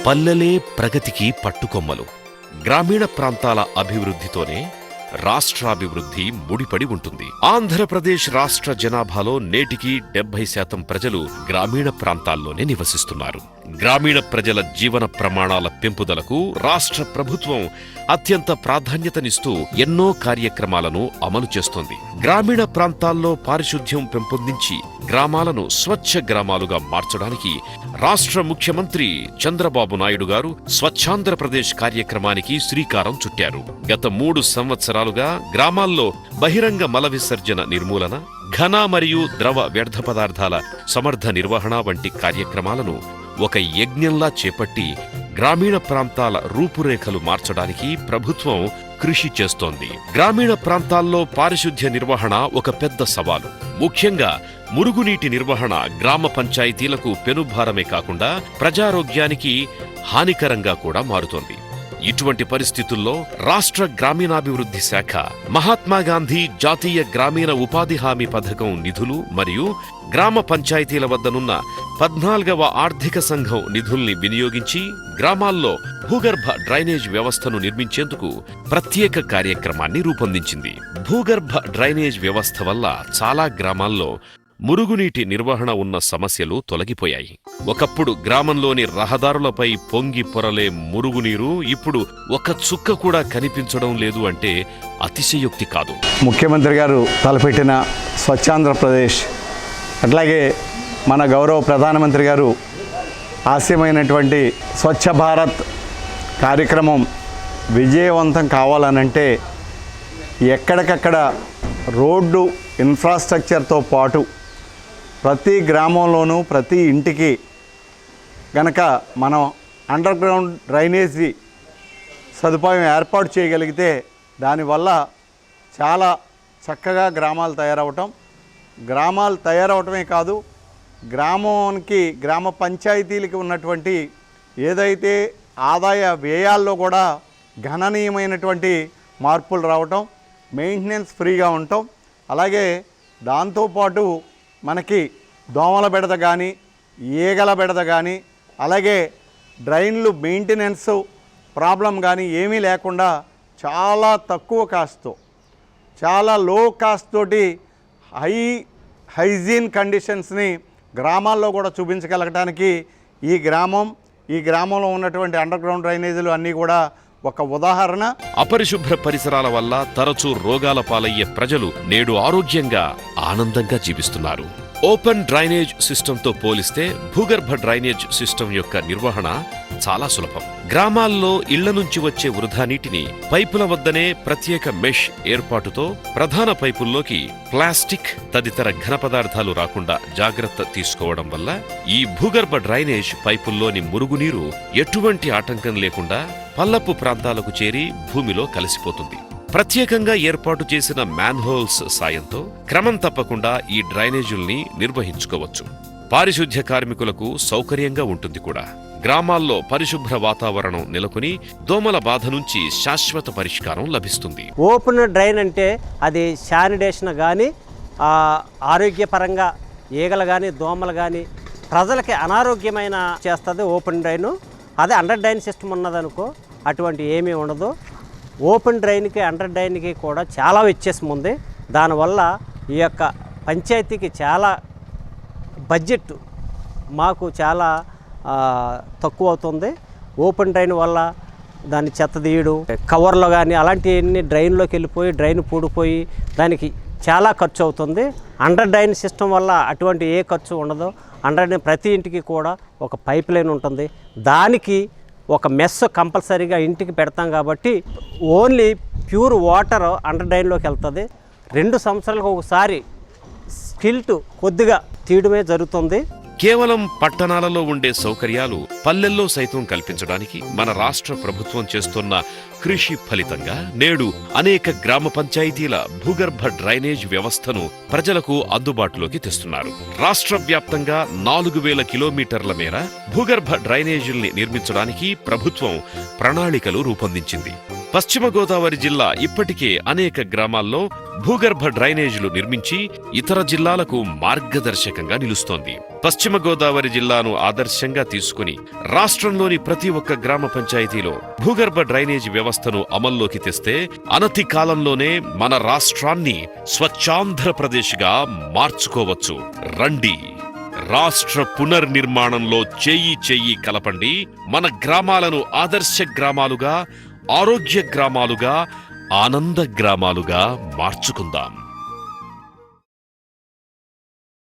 పల్లెలే ప్రగతికి పట్టుకొమ్మలు. గ్రామీణ ప్రాంతాల అభివృద్ధితోనే రాష్ట్రాభివృద్ధి ముడిపడి ఉంటుంది. ఆంధ్రప్రదేశ్ రాష్ట్ర జనాభాలో నేటికి 70% ప్రజలు గ్రామీణ ప్రాంతాల్లోనే నివసిస్తున్నారు. గ్రామీణ ప్రజల జీవన ప్రమాణాల పెంపుదలకు రాష్ట్ర ప్రభుత్వం అత్యంత ప్రాధాన్యతనిస్తూ ఎన్నో కార్యక్రమాలను అమలు చేస్తోంది. గ్రామీణ ప్రాంతాల్లో పారిశుద్ధ్యం పెంపొందించి గ్రామాలను స్వచ్ఛ గ్రామాలుగా మార్చడానికి రాష్ట్ర ముఖ్యమంత్రి చంద్రబాబు నాయుడు గారు స్వచ్ఛాంధ్రప్రదేశ్ కార్యక్రమానికి శ్రీకారం చుట్టారు. గత 3 సంవత్సరాలుగా గ్రామాల్లో బహిరంగ మల విసర్జన నిర్మూలన, ఘన మరియు ద్రవ వ్యర్థ పదార్థాల సమర్థ నిర్వహణ వంటి కార్యక్రమాలను ఒక యజ్ఞంలా చేపట్టి గ్రామీణ ప్రాంతాల రూపురేఖలు మార్చడానికి ప్రభుత్వం కృషి చేస్తోంది. గ్రామీణ ప్రాంతాల్లో పారిశుద్ధ్య నిర్వహణ ఒక పెద్ద సవాలు. ముఖ్యంగా మురుగునీటి నిర్వహణ గ్రామ పంచాయతీలకు పెనుభారమే కాకుండా ప్రజారోగ్యానికి హానికరంగా కూడా మారుతోంది. ఇటువంటి పరిస్థితుల్లో రాష్ట్ర గ్రామీణాభివృద్ధి శాఖ మహాత్మాగాంధీ జాతీయ గ్రామీణ ఉపాధి హామీ పథకం నిధులు మరియు గ్రామ పంచాయతీల వద్దనున్న 14వ ఆర్థిక సంఘం నిధుల్ని వినియోగించి గ్రామాల్లో భూగర్భ డ్రైనేజ్ వ్యవస్థను నిర్మించేందుకు ప్రత్యేక కార్యక్రమాన్ని రూపొందించింది. భూగర్భ డ్రైనేజ్ వ్యవస్థ వల్ల చాలా గ్రామాల్లో మురుగునీటి నిర్వహణ ఉన్న సమస్యలు తొలగిపోయాయి. ఒకప్పుడు గ్రామంలోని రహదారులపై పొంగి పొరలే మురుగునీరు ఇప్పుడు ఒక చుక్క కూడా కనిపించడం లేదు అంటే అతిశయోక్తి కాదు. ముఖ్యమంత్రి గారు తలపెట్టిన స్వచ్ఛాంధ్రప్రదేశ్, అట్లాగే మన గౌరవ ప్రధానమంత్రి గారు ఆశయమైనటువంటి స్వచ్ఛ భారత్ కార్యక్రమం విజయవంతం కావాలనంటే ఎక్కడికక్కడ రోడ్డు ఇన్ఫ్రాస్ట్రక్చర్తో పాటు ప్రతి గ్రామంలోనూ ప్రతి ఇంటికి గనక మనం అండర్ గ్రౌండ్ డ్రైనేజీ సదుపాయం ఏర్పాటు చేయగలిగితే దానివల్ల చాలా చక్కగా గ్రామాలు తయారవటమే కాదు, గ్రామానికి గ్రామ పంచాయతీలకి ఉన్నటువంటి ఏదైతే ఆదాయ వ్యయాల్లో కూడా గణనీయమైనటువంటి మార్పులు రావటం, మెయింటెనెన్స్ ఫ్రీగా ఉండటం, అలాగే దాంతోపాటు మనకి దోమల బెడద కానీ ఈగల బెడద కానీ అలాగే డ్రైన్లు మెయింటెనెన్స్ ప్రాబ్లం కానీ ఏమీ లేకుండా చాలా తక్కువ కాస్ట్తో, చాలా లో కాస్ట్ తోటి హైజీన్ కండిషన్స్ని గ్రామాల్లో కూడా చూపించగలగటానికి ఈ గ్రామంలో ఉన్నటువంటి అండర్ గ్రౌండ్ డ్రైనేజీలు అన్నీ కూడా ఒక ఉదాహరణ. అపరిశుభ్ర పరిసరాల వల్ల తరచూ రోగాల పాలయ్యే ప్రజలు నేడు ఆరోగ్యంగా ఆనందంగా జీవిస్తున్నారు. ఓపెన్ డ్రైనేజ్ సిస్టంతో పోలిస్తే భూగర్భ డ్రైనేజ్ సిస్టం యొక్క నిర్వహణ చాలా సులభం. గ్రామాల్లో ఇళ్ల నుంచి వచ్చే వృధా నీటిని పైపుల వద్దనే ప్రత్యేక మెష్ ఏర్పాటుతో ప్రధాన పైపుల్లోకి ప్లాస్టిక్ తదితర ఘన పదార్థాలు రాకుండా జాగ్రత్త తీసుకోవడం వల్ల ఈ భూగర్భ డ్రైనేజ్ పైపుల్లోని మురుగునీరు ఎటువంటి ఆటంకం లేకుండా పల్లపు ప్రాంతాలకు చేరి భూమిలో కలిసిపోతుంది. ప్రత్యేకంగా ఏర్పాటు చేసిన మ్యాన్హోల్స్ సాయంతో క్రమం తప్పకుండా ఈ డ్రైనేజీల్ని నిర్వహించుకోవచ్చు. పారిశుద్ధ్య కార్మికులకు సౌకర్యంగా ఉంటుంది కూడా. గ్రామాల్లో పరిశుభ్ర వాతావరణం నెలకొని దోమల బాధ నుంచి శాశ్వత పరిష్కారం లభిస్తుంది. ఓపెన్ డ్రైన్ అంటే అది శానిటేషన్ కానీ ఆరోగ్యపరంగా ఈగలు కానీ దోమలు కానీ ప్రజలకి అనారోగ్యమైన చేస్తుంది ఓపెన్ డ్రైను. అదే అండర్ డ్రైన్ సిస్టమ్ ఉన్నదనుకో అటువంటి ఏమీ ఉండదు. ఓపెన్ డ్రైన్కి అండర్ డ్రైన్కి కూడా చాలా వ్యత్యాసం ఉంది. దానివల్ల ఈ యొక్క పంచాయతీకి చాలా బడ్జెట్ మాకు చాలా తక్కువ అవుతుంది. ఓపెన్ డ్రైన్ వల్ల దాన్ని చెత్త తీయడం, కవర్లో కానీ అలాంటివన్నీ డ్రైన్లోకి వెళ్ళిపోయి డ్రైన్ పూడిపోయి దానికి చాలా ఖర్చు అవుతుంది. అండర్ డ్రైన్ సిస్టమ్ వల్ల అటువంటి ఏ ఖర్చు ఉండదు. అండర్ డ్రైన్ ప్రతి ఇంటికి కూడా ఒక పైప్ లైన్ ఉంటుంది. దానికి ఒక మెస్ కంపల్సరీగా ఇంటికి పెడతాం కాబట్టి ఓన్లీ ప్యూర్ వాటర్ అండర్ డ్రైన్లోకి వెళ్తుంది. 2 సంవత్సరాలకు ఒకసారి స్టిల్ట్ కొద్దిగా తీయడమే జరుగుతుంది. కేవలం పట్టణాలలో ఉండే సౌకర్యాలు పల్లెల్లో సైతం కల్పించడానికి మన రాష్ట్ర ప్రభుత్వం చేస్తున్న కృషి ఫలితంగా నేడు అనేక గ్రామ పంచాయతీల భూగర్భ డ్రైనేజ్ వ్యవస్థను ప్రజలకు అందుబాటులోకి తెస్తున్నారు. రాష్ట్ర వ్యాప్తంగా 4000 కిలోమీటర్ల మేర భూగర్భ డ్రైనేజీల్ని నిర్మించడానికి ప్రభుత్వం ప్రణాళికలు రూపొందించింది. పశ్చిమ గోదావరి జిల్లా ఇప్పటికే అనేక గ్రామాల్లో భూగర్భ డ్రైనేజీలు నిర్మించి ఇతర జిల్లాలకు మార్గదర్శకంగా నిలుస్తోంది. పశ్చిమ గోదావరి జిల్లాను ఆదర్శంగా తీసుకుని రాష్ట్రంలోని ప్రతి ఒక్క గ్రామ పంచాయతీలో భూగర్భ డ్రైనేజీ వ్యవస్థను అమల్లోకి తెస్తే అనతి కాలంలోనే మన రాష్ట్రాన్ని స్వచ్ఛాంధ్రప్రదేశ్గా మార్చుకోవచ్చు. రండి, రాష్ట్ర పునర్నిర్మాణంలో చెయ్యి కలపండి. మన గ్రామాలను ఆదర్శ గ్రామాలుగా, ఆరోగ్య గ్రామాలుగా, ఆనంద గ్రామాలుగా మార్చుకుందాం.